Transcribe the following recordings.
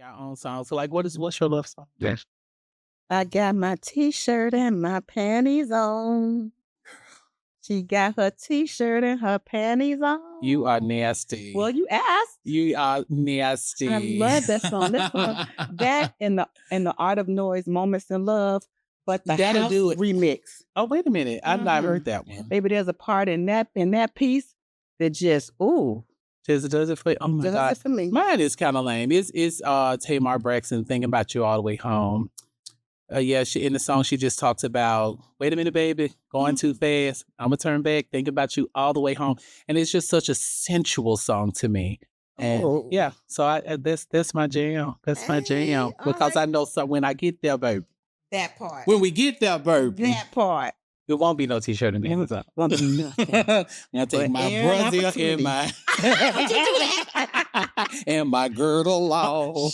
Our own song. So, like, what's your love song? Yes. I got my t-shirt and my panties on. She got her t-shirt and her panties on. You are nasty. Well, you asked. You are nasty. I love that song. That and the Art of Noise, Moments in Love, but the That'll house do it. remix. Oh, wait a minute. I've not heard that one. Baby, there's a part in that piece that just Does it for you? Oh my does God. it for me. Mine is kind of lame. It's Tamar Braxton, Thinking About You All the Way Home. She in the song she just talks about, wait a minute, baby, going too fast. I'm gonna turn back, thinking about you all the way home. And it's just such a sensual song to me. And so that's my jam. That's my jam. Because I know when I get there, baby. That part. When we get there, baby. That part. It won't be no t-shirt in the Amazon. Won't be nothing. I'll take my brazier and my and my girdle off.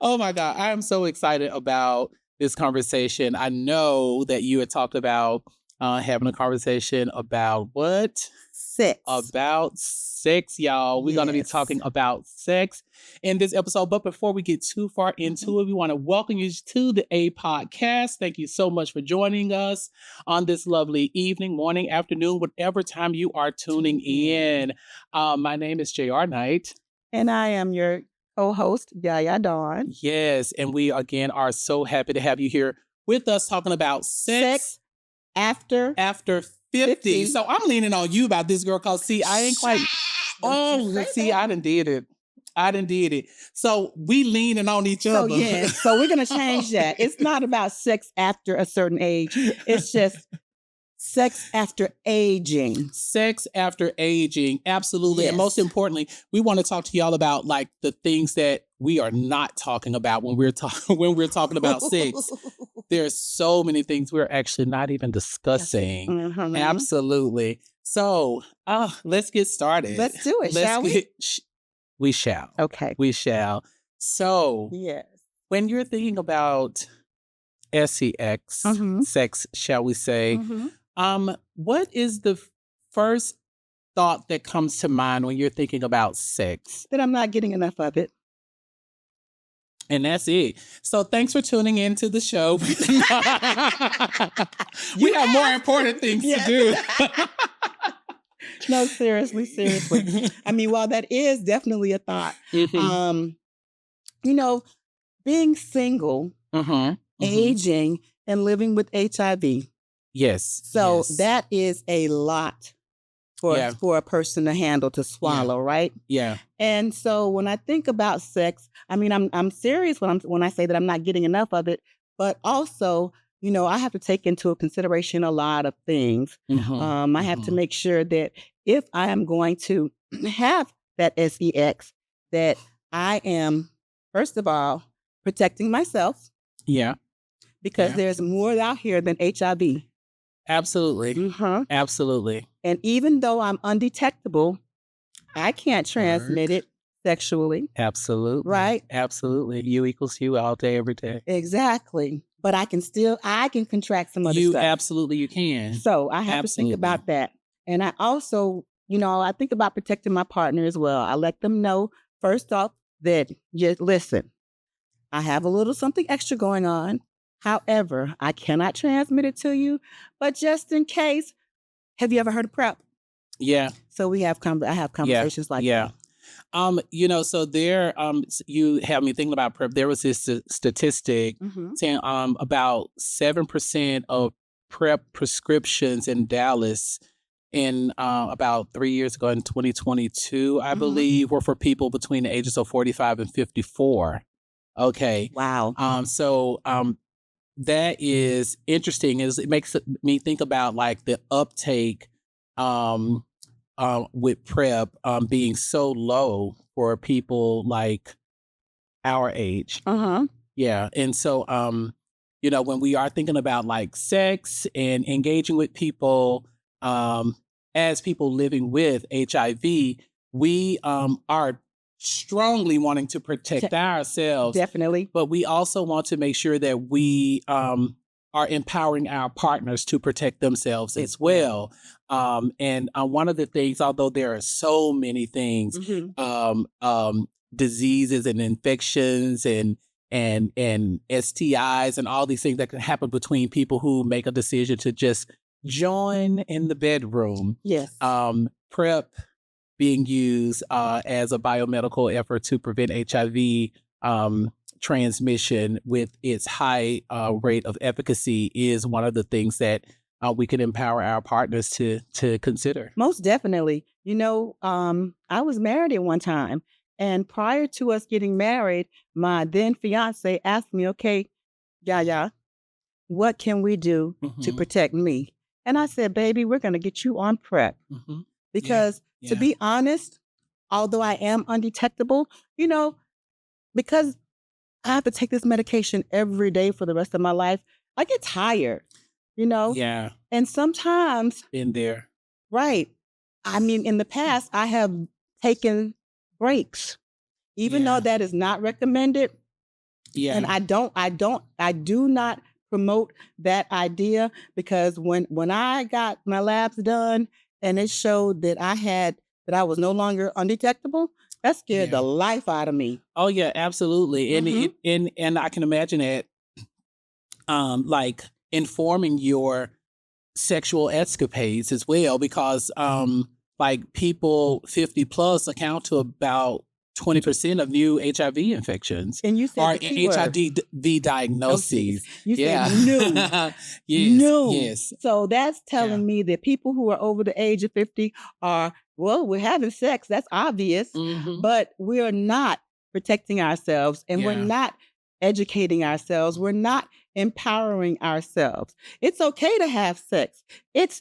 Oh my God. I am so excited about this conversation. I know that you had talked about having a conversation about what? Sex. About sex, y'all. We're going to be talking about sex in this episode. But before we get too far into it, we want to welcome you to the A Podcast. Thank you so much for joining us on this lovely evening, morning, afternoon, whatever time you are tuning in. My name is JR Knight. And I am your co-host, Yaya Dawn. Yes, and we again are so happy to have you here with us talking about sex after 50. So I'm leaning on you about this, girl, because see, I ain't quite. I done did it. So we leaning on each other. So we're gonna change that. It's not about sex after a certain age. It's just sex after aging. Sex after aging. Absolutely. Yes. And most importantly, we want to talk to y'all about like the things that we are not talking about when we're talking about sex. There's so many things we're actually not even discussing. Mm-hmm. Absolutely. So, let's get started. Let's do it, shall we? We shall. Okay. We shall. So, yes. When you're thinking about sex, sex, shall we say, what is the first thought that comes to mind when you're thinking about sex? That I'm not getting enough of it. And that's it. So thanks for tuning in to the show. We have more important things to do. No, seriously. I mean, while that is definitely a thought, being single, aging, and living with HIV. Yes. So that is a lot for a person to handle, to swallow, right? Yeah. And so when I think about sex, I mean, I'm serious when I say that I'm not getting enough of it, but also, I have to take into consideration a lot of things. I have to make sure that if I am going to have that sex, that I am, first of all, protecting myself. Yeah. Because there's more out here than HIV. Absolutely. Absolutely. And even though I'm undetectable, I can't transmit it sexually. Absolutely. Right? Absolutely. You equals you all day, every day. Exactly. But I can contract some other stuff. Absolutely, you can. So I have to think about that. And I also, I think about protecting my partner as well. I let them know, first off, that listen, I have a little something extra going on. However, I cannot transmit it to you, but just in case, have you ever heard of PrEP? Yeah. So I have conversations like that. So there, you have me thinking about PrEP. There was this statistic saying about 7% of PrEP prescriptions in Dallas in about 3 years ago in 2022, I believe, were for people between the ages of 45 and 54. Okay. Wow. That is interesting. It makes me think about like the uptake with PrEP being so low for people like our age. Yeah. And so, when we are thinking about like sex and engaging with people as people living with HIV, we are strongly wanting to protect ourselves. Definitely. But we also want to make sure that we are empowering our partners to protect themselves as well. And one of the things, although there are so many things, diseases and infections and STIs and all these things that can happen between people who make a decision to just join in the bedroom. Yes. PrEP being used as a biomedical effort to prevent HIV transmission with its high rate of efficacy is one of the things that we can empower our partners to consider. Most definitely. I was married at one time, and prior to us getting married, my then fiance asked me, "Okay, Yaya, what can we do to protect me?" And I said, "Baby, we're going to get you on PrEP." Because to be honest, although I am undetectable, because I have to take this medication every day for the rest of my life, I get tired, Yeah. And sometimes. Been there. Right. I mean, in the past, I have taken breaks, even though that is not recommended. Yeah. And I do not promote that idea, because when I got my labs done and it showed that I was no longer undetectable, that scared the life out of me. Oh yeah, absolutely. And I can imagine it like informing your sexual escapades as well, because like people 50 plus account to about 20% of new HIV infections. And you said HIV diagnoses. You said new. Yes. New. Yes. So that's telling me that people who are over the age of 50 are, well, we're having sex. That's obvious. But we're not protecting ourselves, and we're not educating ourselves. We're not empowering ourselves. It's okay to have sex. It's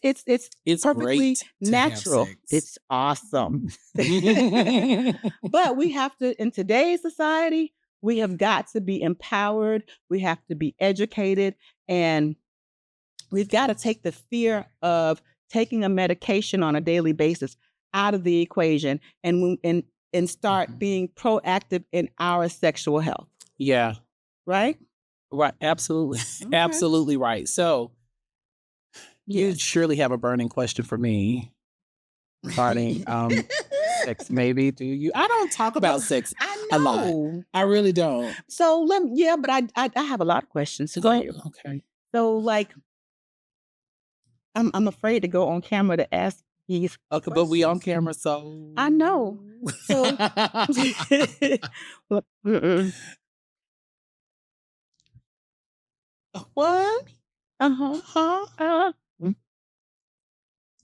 perfectly natural. It's awesome. But we have to, in today's society, we have got to be empowered. We have to be educated, and we've got to take the fear of taking a medication on a daily basis out of the equation, and start being proactive in our sexual health. Yeah. Right? Right. Absolutely. Okay. Absolutely right. So you surely have a burning question for me regarding sex, maybe. Do you? I don't talk about sex a lot. I really don't. So but I have a lot of questions. So go ahead. Okay. So like, I'm afraid to go on camera to ask these. Okay, questions. But we on camera, so I know. So what?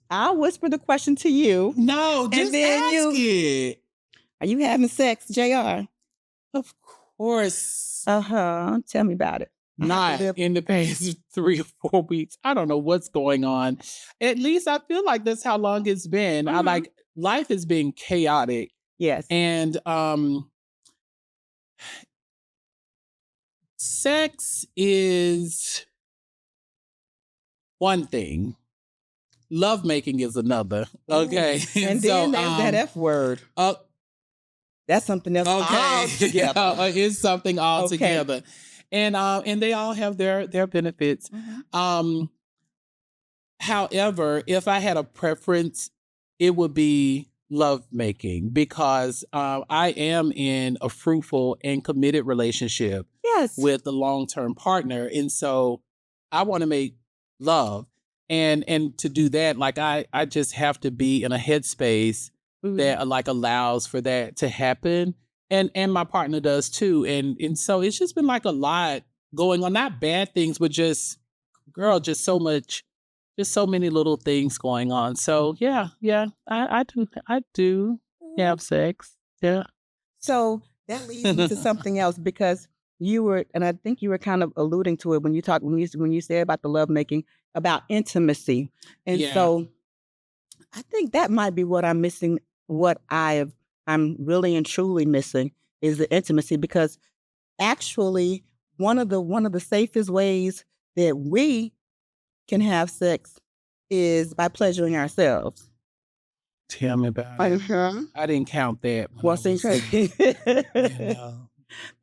I'll whisper the question to you. No, just ask it. Are you having sex, JR? Of course. Tell me about it. Not in the past 3 or 4 weeks. I don't know what's going on. At least I feel like that's how long it's been. Life has been chaotic. Yes. And sex is one thing. Lovemaking is another. Okay. And then there's that F word. That's something else altogether. It's something altogether. And they all have their benefits. However, if I had a preference, it would be lovemaking, because I am in a fruitful and committed relationship with a long-term partner. And so I want to make love. And to do that, like I just have to be in a headspace that like allows for that to happen. And my partner does too. And so it's just been like a lot going on, not bad things, but just so much, just so many little things going on. So I do have sex. Yeah. So that leads me to something else, because you were, and I think you were kind of alluding to it when you said about the lovemaking, about intimacy. And so I think that might be what I'm missing. What I'm really and truly missing is the intimacy, because actually one of the safest ways that we can have sex is by pleasuring ourselves. Tell me about it. I didn't count that.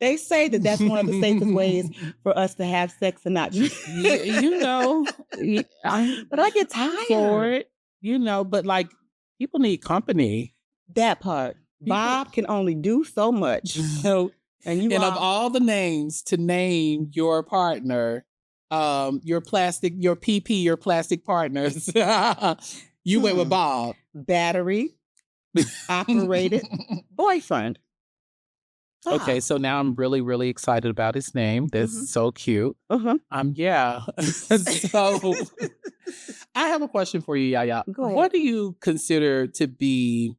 They say that that's one of the safest ways for us to have sex and not just... But I get tired for it, but like people need company. That part. Bob can only do so much. And of all the names to name your partner, your plastic partners, you went with Bob. Battery operated boyfriend. Okay, so now I'm really, really excited about his name. That's so cute. Yeah. So I have a question for you, Yaya. Go ahead. What do you consider to be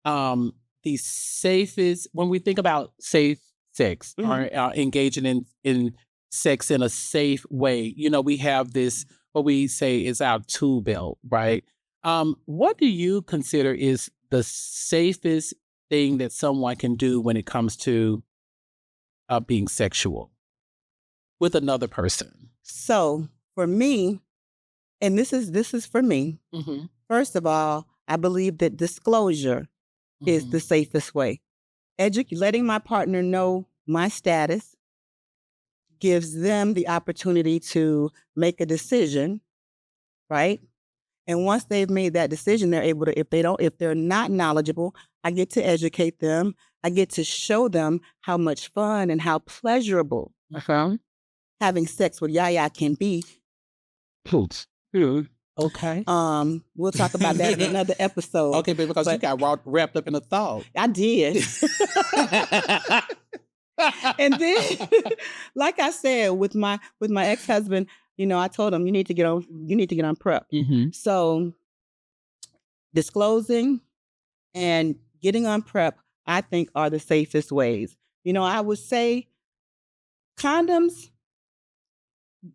the safest, when we think about safe sex or engaging in sex in a safe way? You know, we have this, what we say is our tool belt, right? What do you consider is the safest thing that someone can do when it comes to being sexual with another person? So for me, and this is for me, first of all, I believe that disclosure is the safest way. Letting my partner know my status gives them the opportunity to make a decision, right? And once they've made that decision, they're able to, if they're not knowledgeable, I get to educate them. I get to show them how much fun and how pleasurable having sex with Yaya can be. Okay. We'll talk about that in another episode. Okay, but because you got wrapped up in a thought. I did. And then, like I said, with my ex-husband, you know, I told him you need to get on prep. So disclosing and getting on prep, I think, are the safest ways. You know, I would say condoms,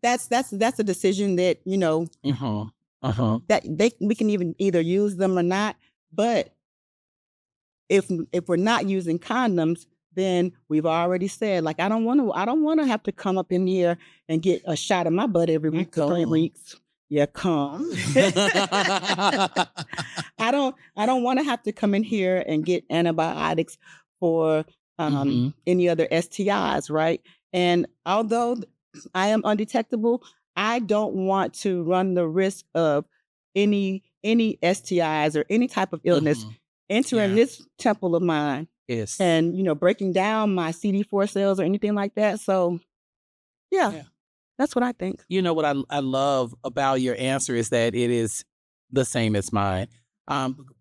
that's a decision that, you know, that we can even either use them or not. But if we're not using condoms, then we've already said, like, I don't want to have to come up in here and get a shot in my butt every week or 3 weeks. Yeah, come. I don't want to have to come in here and get antibiotics for any other STIs, right? And although I am undetectable, I don't want to run the risk of any STIs or any type of illness entering this temple of mine. Yes. And, you know, breaking down my CD4 cells or anything like that. So, yeah. That's what I think. You know what I love about your answer is that it is the same as mine.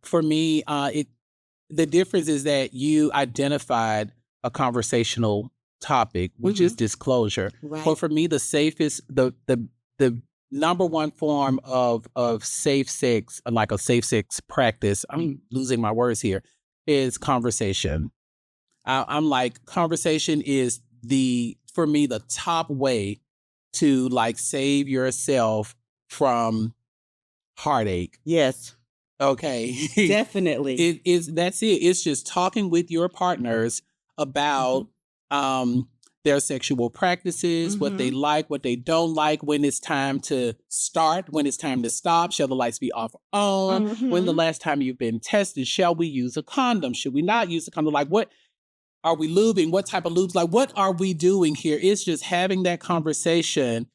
For me, the difference is that you identified a conversational topic, which is disclosure. Right. But for me, the safest, the number one form of safe sex, like a safe sex practice, I'm losing my words here, is conversation. I'm like, conversation is for me, the top way to like save yourself from heartache. Yes. Okay. Definitely. That's it. It's just talking with your partners about their sexual practices, what they like, what they don't like, when it's time to start, when it's time to stop, shall the lights be off or on, when the last time you've been tested, shall we use a condom, should we not use a condom, like what are we lubing, what type of lubes, like what are we doing here? It's just having that conversation.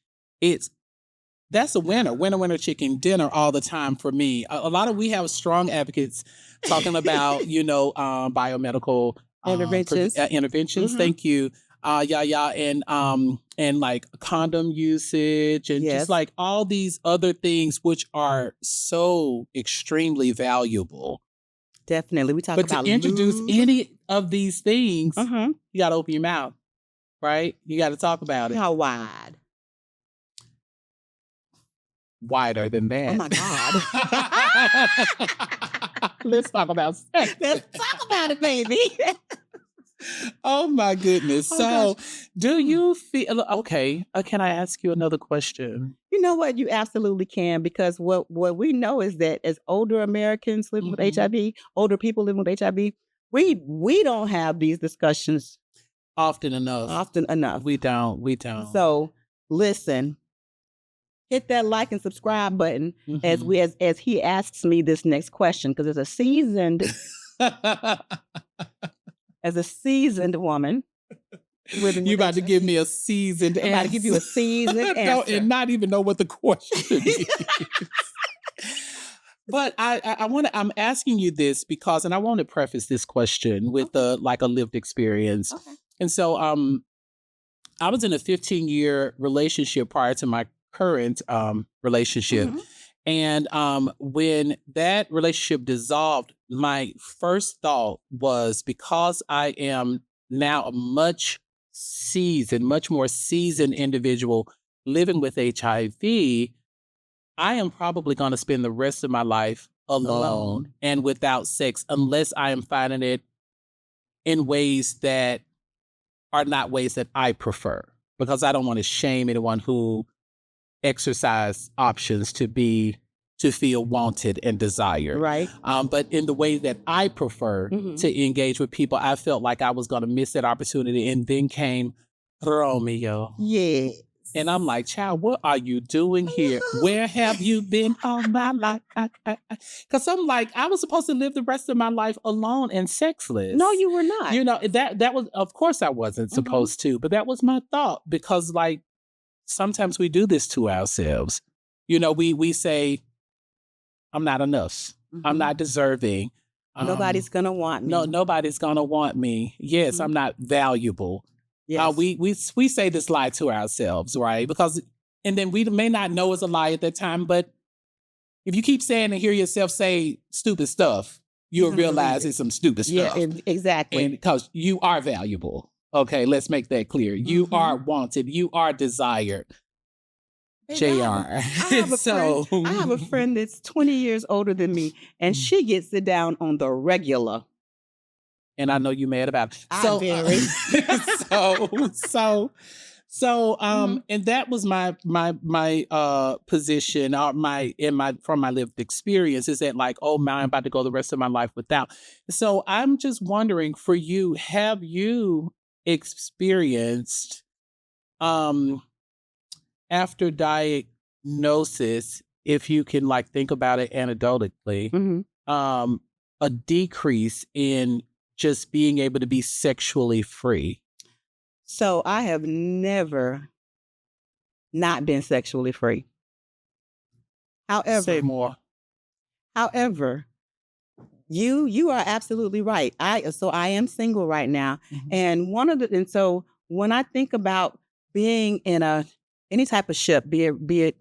That's a winner chicken dinner all the time for me. We have strong advocates talking about, you know, biomedical interventions. Thank you. And like condom usage and just like all these other things, which are so extremely valuable. Definitely. We talk about to introduce any of these things, you got to open your mouth, right? You got to talk about it. How wide? Wider than that. Oh my God. Let's talk about sex. Let's talk about it, baby. Oh my goodness. Do you feel, okay, can I ask you another question? You know what? You absolutely can, because what we know is that as older Americans living with HIV, older people living with HIV, we don't have these discussions often enough. We don't. So listen, hit that like and subscribe button as he asks me this next question, because as a seasoned woman. You about to give me a seasoned answer. I'm about to give you a seasoned answer. And not even know what the question is. But I'm asking you this because, and I want to preface this question with like a lived experience. Okay. And so, I was in a 15-year relationship prior to my current relationship. Mhm. And when that relationship dissolved, my first thought was, because I am now a much more seasoned individual living with HIV, I am probably going to spend the rest of my life alone and without sex, unless I am finding it in ways that are not ways that I prefer, because I don't want to shame anyone who exercise options to feel wanted and desired. Right. But in the way that I prefer to engage with people, I felt like I was going to miss that opportunity. And then came Romeo. Yeah. And I'm like, child, what are you doing here? Where have you been all my life? Because I'm like, I was supposed to live the rest of my life alone and sexless. No, you were not. You know, that was, of course I wasn't supposed to, but that was my thought, because like sometimes we do this to ourselves. You know, we say, I'm not enough. I'm not deserving. Nobody's gonna want me. No, nobody's gonna want me. Yes, I'm not valuable. Yes. We say this lie to ourselves, right? Because, and then we may not know it's a lie at that time, but if you keep saying and hear yourself say stupid stuff, you'll realize it's some stupid stuff. Yeah, exactly. And because you are valuable. Okay, let's make that clear. You are wanted. You are desired. JR. I have a friend that's 20 years older than me, and she gets it down on the regular. And I know you mad about it. So, and that was my position, or from my lived experience, is that like, oh man, I'm about to go the rest of my life without. So I'm just wondering, for you, have you experienced after diagnosis, if you can like think about it anecdotally, a decrease in just being able to be sexually free? So I have never not been sexually free. However, say more. However, you are absolutely right. I am single right now, and so when I think about being in any type of ship, be it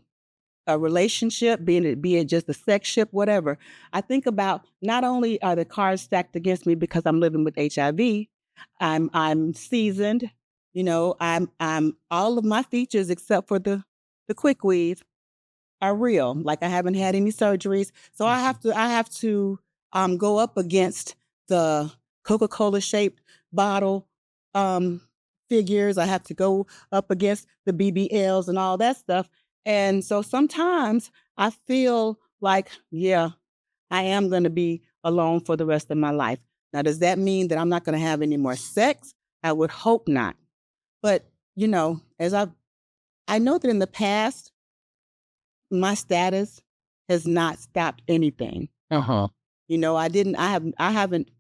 a relationship, be it just a sex ship, whatever, I think about, not only are the cards stacked against me because I'm living with HIV, I'm seasoned, you know, I'm all of my features except for the quick weave are real. Like, I haven't had any surgeries, so I have to go up against the Coca-Cola shaped bottle figures. I have to go up against the BBLs and all that stuff. And so sometimes I feel like, yeah, I am going to be alone for the rest of my life. Now, does that mean that I'm not going to have any more sex? I would hope not. But, you know, I know that in the past, my status has not stopped anything. You know, I haven't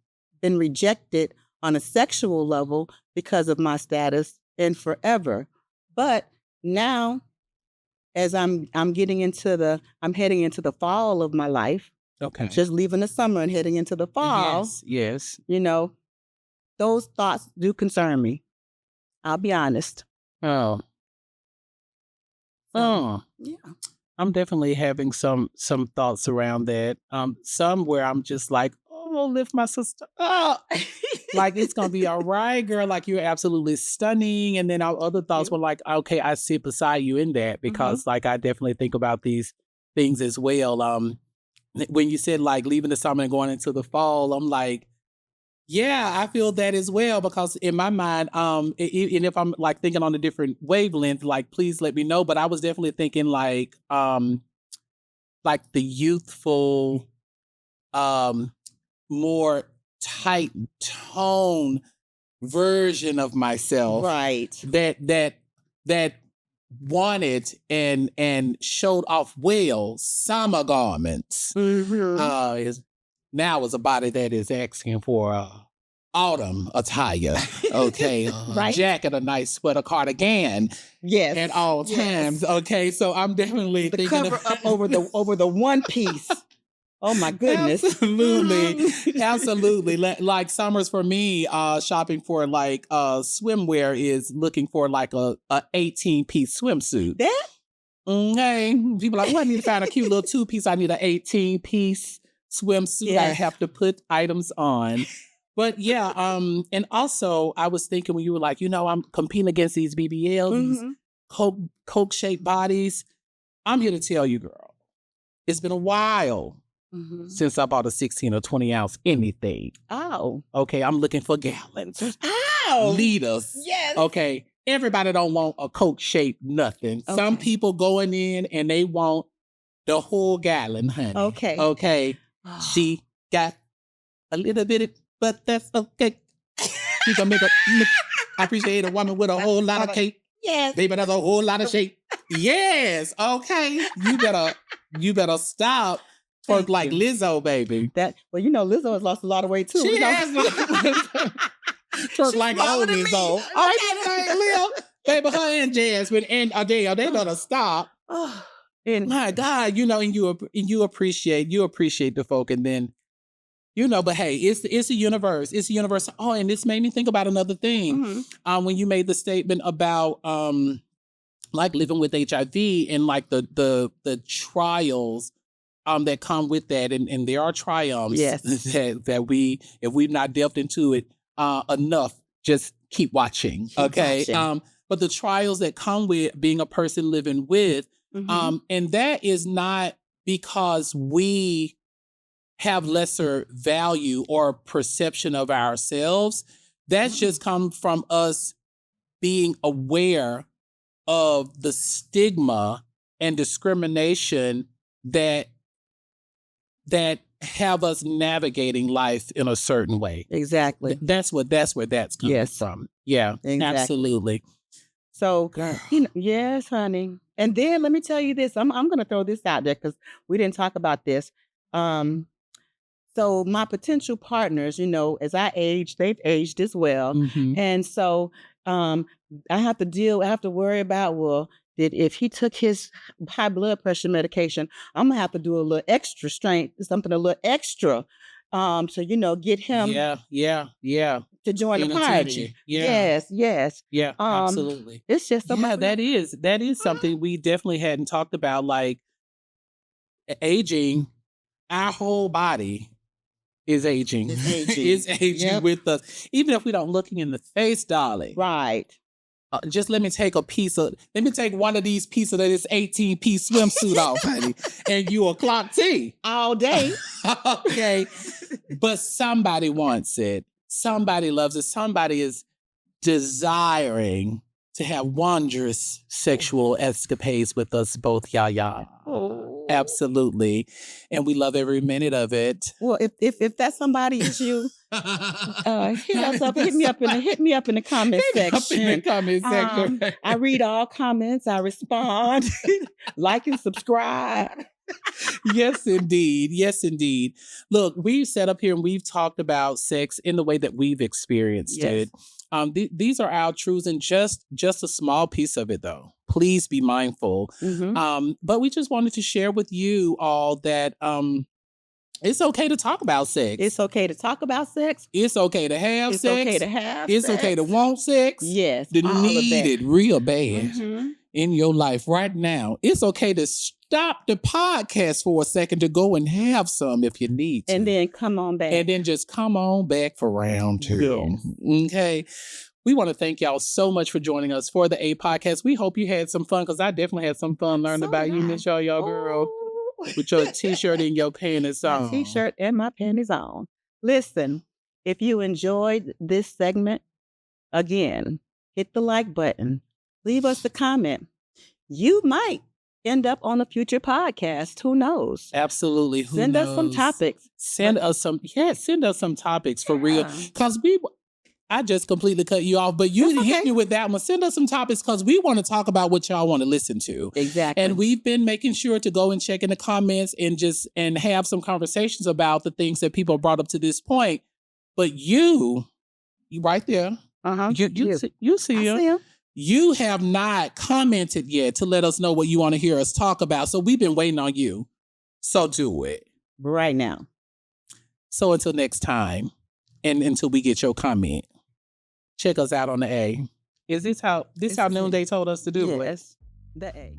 been rejected on a sexual level because of my status in forever. But now, as I'm heading into the fall of my life. Okay. Just leaving the summer and heading into the fall. Yes. You know, those thoughts do concern me. I'll be honest. Oh. Yeah. I'm definitely having some thoughts around that. Some where I'm just like, oh, lift my sister up. Like, it's gonna be all right, girl. Like, you're absolutely stunning. And then our other thoughts were like, okay, I sit beside you in that, because like I definitely think about these things as well. When you said like leaving the summer and going into the fall, I'm like, yeah, I feel that as well, because in my mind, and if I'm like thinking on a different wavelength, like, please let me know. But I was definitely thinking like the youthful, more tight tone version of myself, right? That wanted and showed off well summer garments. Now is a body that is asking for autumn attire. Okay, right. Jacket, a nice sweater, cardigan. Yes, at all times. Okay, so I'm definitely the thinking cover up over the one piece. Oh my goodness. Absolutely. Absolutely. Like summers for me, shopping for like swimwear is looking for like a 18-piece swimsuit. That? Hey, people like, well, I need to find a cute little 2-piece. I need an 18-piece swimsuit. I Yes. have to put items on. But yeah, and also I was thinking when you were like, I'm competing against these BBL, these Coke shaped bodies. I'm here to tell you, girl, it's been a while since I bought a 16 or 20 ounce anything. Oh. Okay, I'm looking for gallons. Oh. Liters. Yes. Okay. Everybody don't want a Coke shaped nothing. Okay. Some people going in and they want the whole gallon, honey. Okay. Okay. She got a little bit, but that's okay. She's gonna I appreciate a woman with a whole lot of cake. Yes. Baby, that's a whole lot of shape. Yes. Okay. You better stop. Twerk like Lizzo, baby. Lizzo has lost a lot of weight too. She has. Twerk like old Lizzo. Oh, baby, her and Jasmine and Adele, they better stop. And my God, and you appreciate the folk, and then but hey, it's a universe. It's a universe. Oh, and this made me think about another thing. When you made the statement about like living with HIV and like the trials that come with that, and there are triumphs that we, if we've not delved into it enough, just keep watching. Okay. But the trials that come with being a person living with, and that is not because we have lesser value or perception of ourselves. That's just come from us being aware of the stigma and discrimination that have us navigating life in a certain way. Exactly. That's where that's coming from. Yeah, exactly. Absolutely. So, yes, honey. And then let me tell you this. I'm going to throw this out there because we didn't talk about this. So my potential partners, as I age, they've aged as well. And so I have to worry about, that if he took his high blood pressure medication, I'm going to have to do a little extra strength, something a little extra. So, get him to join the party. Yes. Yeah, absolutely. It's just that is something we definitely hadn't talked about, like aging. Our whole body is aging. Is aging with us. Even if we don't look in the face, darling. Right. Just let me take one of these pieces of this 18-piece swimsuit off, honey, and you a clock T. All day. Okay. But somebody wants it. Somebody loves it. Somebody is desiring to have wondrous sexual escapades with us both, Yaya. Oh. Absolutely. And we love every minute of it. Well, if that somebody is you, hit me up in the comment section. I read all comments. I respond. Like and subscribe. Yes, indeed. Yes, indeed. Look, we've sat up here and we've talked about sex in the way that we've experienced it. These are our truths, and just a small piece of it, though. Please be mindful. But we just wanted to share with you all that it's okay to talk about sex. It's okay to talk about sex. It's okay to have sex. It's okay to have sex. It's okay to want sex. Yes. To need it real bad in your life right now. It's okay to stop the podcast for a second to go and have some if you need to. And then come on back. And then just come on back for round 2. Yes. Okay. We want to thank y'all so much for joining us for the A podcast. We hope you had some fun, because I definitely had some fun learning about you, Miss Y'all Girl, with your t-shirt and your panties on. My t-shirt and my panties on. Listen, if you enjoyed this segment, again, hit the like button. Leave us a comment. You might end up on a future podcast. Who knows? Absolutely. Send us some topics. Send us some topics for real. Because I just completely cut you off, but you hit me with that one. Send us some topics, because we want to talk about what y'all want to listen to. Exactly. And we've been making sure to go and check in the comments and have some conversations about the things that people brought up to this point. But you right there. You see him. You have not commented yet to let us know what you want to hear us talk about. So we've been waiting on you. So do it. right now. So until next time, and until we get your comment, check us out on the A. Is this how Noonday told us to do it? Yes, the A.